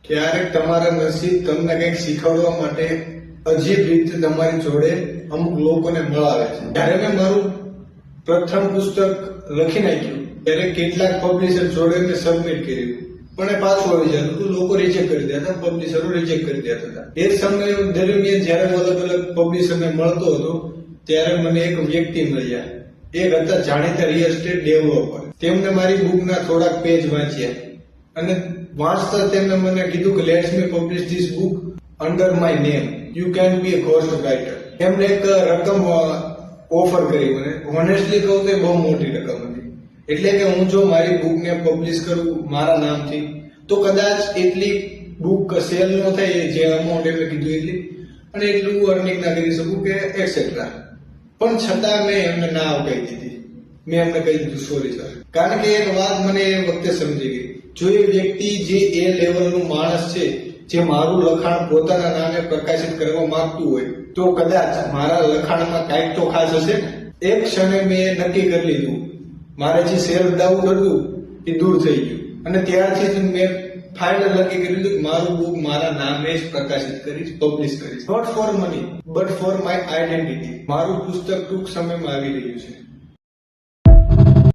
ક્યારેક તમારા નસીબ તમને કંઈક શીખવવા માટે અજીબ રીતે તમારી જોડે અમુક લોકોને મળાવે છે. જ્યારે મેં મારું પ્રથમ પુસ્તક લખી નાખ્યું ત્યારે કેટલાક પબ્લિશર જોડે મેં સબમિટ કર્યું, પણ એ પાછું આવી જતું હતું. લોકો રિજેક્ટ કરી દેતા, પબ્લિશરો રિજેક્ટ કરી દેતા હતા. એ સમય દરમિયાન જયારે અલગ અલગ પબ્લિશરને મળતો હતો ત્યારે મને એક વ્યક્તિ મળ્યા. એક હતા જાણીતા રિયલ એસ્ટેટ ડેવલપર. તેમને મારી બુકના થોડાક પેજ વાંચ્યા અને વાંચતા તેમને મને કીધું કે let's me publish this book under my name, you can be a ghost writer. એમને એક રકમ ઓફર કરી મને. ઓનેસ્ટલી કહું તો બહુ મોટી રકમ હતી. એટલે કે હું જો મારી બુકને પબ્લિશ કરું મારા નામથી તો કદાચ એટલી બુક સેલ ન થાય જે અમાઉન્ટ એમને કીધું એટલી, અને એટલું અર્નિંગ ના કરી શકું કે એક્સેટ્રા. પણ છતાં મેં એમને ના કહી દીધી. મેં એમને કહી દીધું સોરી સર. કારણ કે એક વાત મને એ વખતે સમજી ગઈ, જો એ વ્યક્તિ જે એ લેવલનું માણસ છે જે મારું લખાણ પોતાના નામે પ્રકાશિત કરવા માંગતું હોય તો કદાચ મારા લખાણમાં કાંઈક તો ખાસ હશે ને. એક ક્ષણે મેં નક્કી કરી લીધું, મારે જે સેલ્ફ ડાઉટ હતું એ દૂર થઈ ગયું અને ત્યારથી જ મેં ફાઇનલ નક્કી કરી લીધું કે મારું બુક મારા નામે જ પ્રકાશિત કરીશ, પબ્લિશ કરીશ. Not for money but for my identity. મારું પુસ્તક ટૂંક સમયમાં આવી રહ્યું છે.